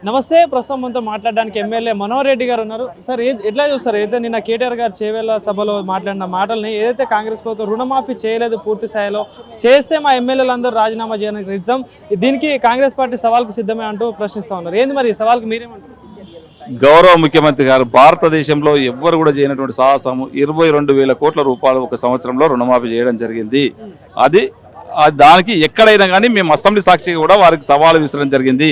నమస్తే. ప్రస్తుతం మనతో మాట్లాడడానికి ఎమ్మెల్యే మనోహర్ రెడ్డి గారు ఉన్నారు. సార్ ఎట్లా చూస్తారు? ఏదైతే నిన్న కేటీఆర్ గారు చేవేళ్ల సభలో మాట్లాడిన మాటల్ని ఏదైతే కాంగ్రెస్ ప్రభుత్వం రుణమాఫీ చేయలేదు పూర్తి స్థాయిలో, చేస్తే మా ఎమ్మెల్యేలందరూ రాజీనామా చేయడానికి నిజం, దీనికి కాంగ్రెస్ పార్టీ సవాల్కి సిద్ధమే అంటూ ప్రశ్నిస్తూ ఉన్నారు. ఏంది మరి ఈ సవాల్కి మీరేమంటారు? గౌరవ ముఖ్యమంత్రి గారు భారతదేశంలో ఎవ్వరు కూడా చేయనటువంటి సాహసము 22,000 కోట్ల రూపాయలు ఒక సంవత్సరంలో రుణమాఫీ చేయడం జరిగింది. దానికి ఎక్కడైనా కానీ మేము అసెంబ్లీ సాక్షిగా కూడా వారికి సవాలు విసరడం జరిగింది.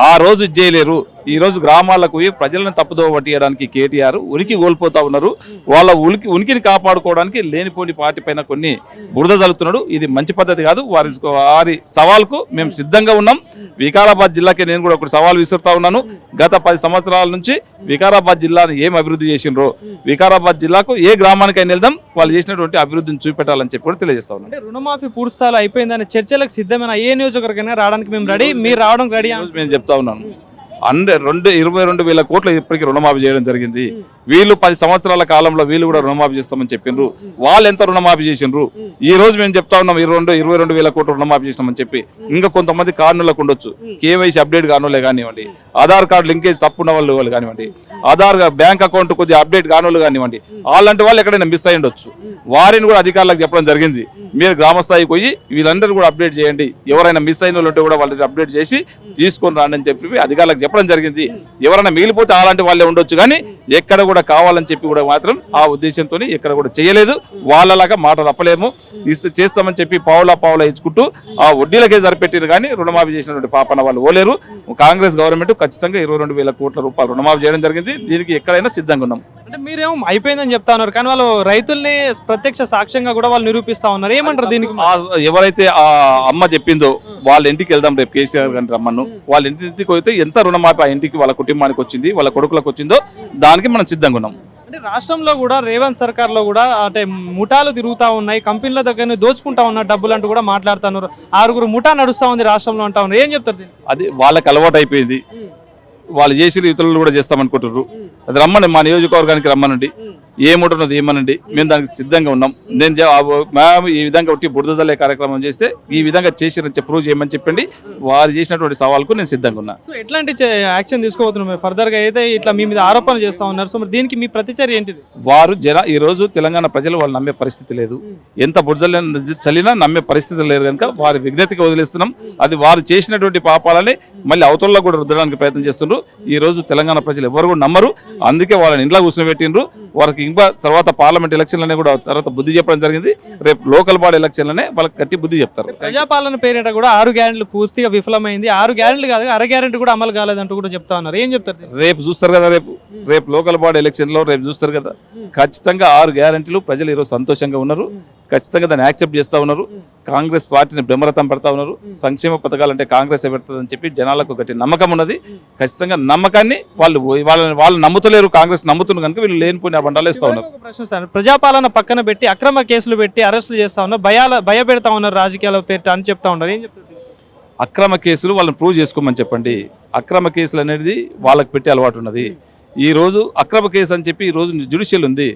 ఆ రోజు చేయలేరు. ఈ రోజు గ్రామాలకు పోయి ప్రజలను తప్పుదోవ పట్టియడానికి కేటీఆర్ ఉనికి కోల్పోతా ఉన్నారు. వాళ్ళ ఉనికిని కాపాడుకోవడానికి లేనిపోని పార్టీ పైన కొన్ని బురద జల్లుతున్నాడు. ఇది మంచి పద్ధతి కాదు. వారి సవాల్కు మేము సిద్ధంగా ఉన్నాం. వికారాబాద్ జిల్లాకి నేను కూడా ఒక సవాల్ విసురుతా ఉన్నాను. గత 10 సంవత్సరాల నుంచి వికారాబాద్ జిల్లాను ఏం అభివృద్ధి చేసినరో, వికారాబాద్ జిల్లాకు ఏ గ్రామానికైనా వెళ్దాం, వాళ్ళు చేసినటువంటి అభివృద్ధిని చూపెట్టాలని చెప్పి కూడా తెలియజేస్తా ఉన్నాం. అంటే రుణమాఫీ పూర్తి స్థాయిలో అయిపోయిందని చర్చలకు సిద్ధమైన ఏ నియోజకవర్గమైనా రావడానికి మేము రెడీ, మీరు రావడం రెడీ నేను చెప్తా ఉన్నాను. 22,000 కోట్లు ఇప్పటికీ రుణమాఫీ చేయడం జరిగింది. వీళ్ళు 10 సంవత్సరాల కాలంలో వీళ్ళు కూడా రుణమాఫీ చేస్తామని చెప్పిండ్రు. వాళ్ళు ఎంత రుణమాఫీ చేసిండ్రు? ఈ రోజు మేము చెప్తా ఉన్నాం 22,000 కోట్లు రుణమాఫీ చేస్తామని చెప్పి. ఇంకా కొంతమంది కారణులకు ఉండొచ్చు, కేవైసీ అప్డేట్ కానోళ్ళే కానివ్వండి, ఆధార్ కార్డు లింకేజ్ తప్పున్న వాళ్ళు కానివ్వండి, ఆధార్ బ్యాంక్ అకౌంట్ కొద్దిగా అప్డేట్ కానోళ్ళు కానివ్వండి, అలాంటి వాళ్ళు ఎక్కడైనా మిస్ అయి ఉండొచ్చు. వారిని కూడా అధికారులకు చెప్పడం జరిగింది, మీరు గ్రామస్థాయికి పోయి వీళ్ళందరూ కూడా అప్డేట్ చేయండి, ఎవరైనా మిస్ అయిన వాళ్ళు ఉంటే కూడా వాళ్ళని అప్డేట్ చేసి తీసుకొని రాండి అని చెప్పి అధికారులకు చెప్పడం జరిగింది. ఎవరైనా మిగిలిపోతే అలాంటి వాళ్ళే ఉండొచ్చు, కానీ ఎక్కడ కూడా కావాలని చెప్పి కూడా మాత్రం ఆ ఉద్దేశంతో ఎక్కడ కూడా చేయలేదు. వాళ్ళలాగా మాట తప్పలేము, చేస్తామని చెప్పి పావులా ఇచ్చుకుంటూ ఆ వడ్డీలకే సరిపెట్టారు, కానీ రుణమాఫీ చేసినటువంటి పాపన వాళ్ళు ఓలేరు. కాంగ్రెస్ గవర్నమెంట్ ఖచ్చితంగా 22,000 కోట్ల రూపాయలు రుణమాఫీ చేయడం జరిగింది. దీనికి ఎక్కడైనా సిద్ధంగా ఉన్నాం. అంటే మీరేమో అయిపోయిందని చెప్తా ఉన్నారు, కానీ వాళ్ళు రైతుల్ని ప్రత్యక్ష సాక్ష్యంగా కూడా వాళ్ళు నిరూపిస్తా ఉన్నారు. ఏమంటారు దీనికి? ఎవరైతే ఆ అమ్మ చెప్పిందో వాళ్ళ ఇంటికి వెళ్దాం రేపు, కేసీఆర్ గారిని రమ్మను. వాళ్ళ ఇంటికి పోతే ఎంత రుణమాఫీ ఆ ఇంటికి వాళ్ళ కుటుంబానికి వచ్చింది, వాళ్ళ కొడుకులకు వచ్చిందో దానికి మనం సిద్ధంగా ఉన్నాం. అంటే రాష్ట్రంలో కూడా రేవంత్ సర్కార్ లో కూడా అంటే ముఠాలు తిరుగుతా ఉన్నాయి, కంపెనీల దగ్గర దోచుకుంటా ఉన్న డబ్బులు అంటూ కూడా మాట్లాడుతున్నారు. 6 ముఠా నడుస్తా ఉంది రాష్ట్రంలో అంటా ఉన్నారు. ఏం చెప్తారు? అది వాళ్ళకి అలవాటు అయిపోయింది. వాళ్ళు చేసి ఇతరులు కూడా చేస్తామనుకుంటున్నారు. అది రమ్మని, మా నియోజకవర్గానికి రమ్మనండి, ఏముంటున్నది ఏమనండి, మేము దానికి సిద్ధంగా ఉన్నాం. మేము ఈ విధంగా ఒకటి బురదజల్లే కార్యక్రమం చేస్తే ఈ విధంగా చేసిరని ప్రూవ్ చేయమని చెప్పండి. వారు చేసినటువంటి సవాల్కు నేను సిద్ధంగా ఉన్నా. సో ఎట్లాంటి యాక్షన్ తీసుకోబోతున్నారు ఫర్దర్ గా? అయితే ఇట్లా మీ మీద ఆరోపణలు చేస్తా ఉన్నారు, సో మరి దీనికి మీ ప్రతిచర్య ఏంటిది? వారు ఈ రోజు తెలంగాణ ప్రజలు వాళ్ళు నమ్మే పరిస్థితి లేదు. ఎంత బురదజల్ల చల్లినా నమ్మే పరిస్థితి లేదు కనుక వారి విజ్ఞతకి వదిలేస్తున్నాం. అది వారు చేసినటువంటి పాపాలని మళ్ళీ అవతలలో కూడా రుద్దడానికి ప్రయత్నం చేస్తున్నారు. ఈ రోజు తెలంగాణ ప్రజలు ఎవరు కూడా నమ్మరు. అందుకే వాళ్ళని ఇంట్లో కూర్చోబెట్టిండ్రు. వారికి ఇంకా తర్వాత పార్లమెంట్ ఎలక్షన్లనే కూడా తర్వాత బుద్ధి చెప్పడం జరిగింది. రేపు లోకల్ బాడీ ఎలక్షన్లనే వాళ్ళకి గట్టి బుద్ధి చెప్తారు. ప్రజాపాలన పేరిట కూడా 6 గ్యారెంటీలు పూర్తిగా విఫలమైంది. 6 గ్యారెంటీలు కాదు, 1/2 గ్యారెంటీ కూడా అమలు కాలేదంటూ కూడా చెప్తా ఉన్నారు. ఏం చెప్తారు? రేపు చూస్తారు కదా, రేపు లోకల్ బాడీ ఎలక్షన్ లో రేపు చూస్తారు కదా. ఖచ్చితంగా 6 గ్యారెంటీలు ప్రజలు ఈరోజు సంతోషంగా ఉన్నారు. ఖచ్చితంగా దాన్ని యాక్సెప్ట్ చేస్తూ ఉన్నారు. కాంగ్రెస్ పార్టీని బ్రహ్మరథం పెడతా ఉన్నారు. సంక్షేమ పథకాలు అంటే కాంగ్రెస్ పెడుతుందని చెప్పి జనాలకు గట్టి నమ్మకం ఉన్నది. ఖచ్చితంగా నమ్మకాన్ని వాళ్ళు నమ్ముతలేరు, కాంగ్రెస్ నమ్ముతున్నారు కనుక వీళ్ళు లేనిపోయిన బండాలు ఇస్తా ఉన్నారు. ప్రజాపాలన పక్కన పెట్టి అక్రమ కేసులు పెట్టి అరెస్టులు చేస్తా ఉన్నారు, భయపెడతా ఉన్నారు రాజకీయాల పేరు అని చెప్తా ఉన్నారు. ఏం చెప్తారు? అక్రమ కేసులు వాళ్ళని ప్రూవ్ చేసుకోమని చెప్పండి. అక్రమ కేసులు అనేది వాళ్ళకి పెట్టే అలవాటు ఉన్నది. ఈ రోజు అక్రమ కేసు అని చెప్పి ఈ రోజు జ్యుడిషియల్ ఉంది,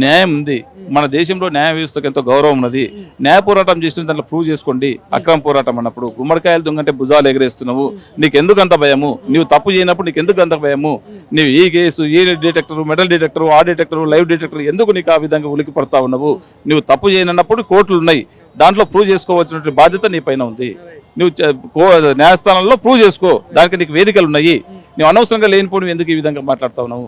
న్యాయం ఉంది. మన దేశంలో న్యాయ వ్యవస్థకు ఎంతో గౌరవం ఉన్నది. న్యాయ పోరాటం చేసిన దాంట్లో ప్రూవ్ చేసుకోండి. అక్రమ పోరాటం అన్నప్పుడు గుమ్మడికాయలు దొంగంటే భుజాలు ఎగరేస్తున్నావు, నీకు ఎందుకు అంత భయము? నువ్వు తప్పు చేయనప్పుడు నీకు ఎందుకు అంత భయము? నువ్వు ఈ కేసు, ఈ డిటెక్టర్, మెటల్ డిటెక్టర్, ఆ డిటెక్టర్, లైవ్ డిటెక్టర్, ఎందుకు నీకు ఆ విధంగా ఉలికి పడతా ఉన్నావు? నువ్వు తప్పు చేయనప్పుడు కోర్టులు ఉన్నాయి, దాంట్లో ప్రూవ్ చేసుకోవాల్సినటువంటి బాధ్యత నీ పైన ఉంది. నువ్వు న్యాయస్థానంలో ప్రూవ్ చేసుకో, దానికి నీకు వేదికలు ఉన్నాయి. నువ్వు అనవసరంగా లేనిపోయి ఎందుకు ఈ విధంగా మాట్లాడుతా ఉన్నావు?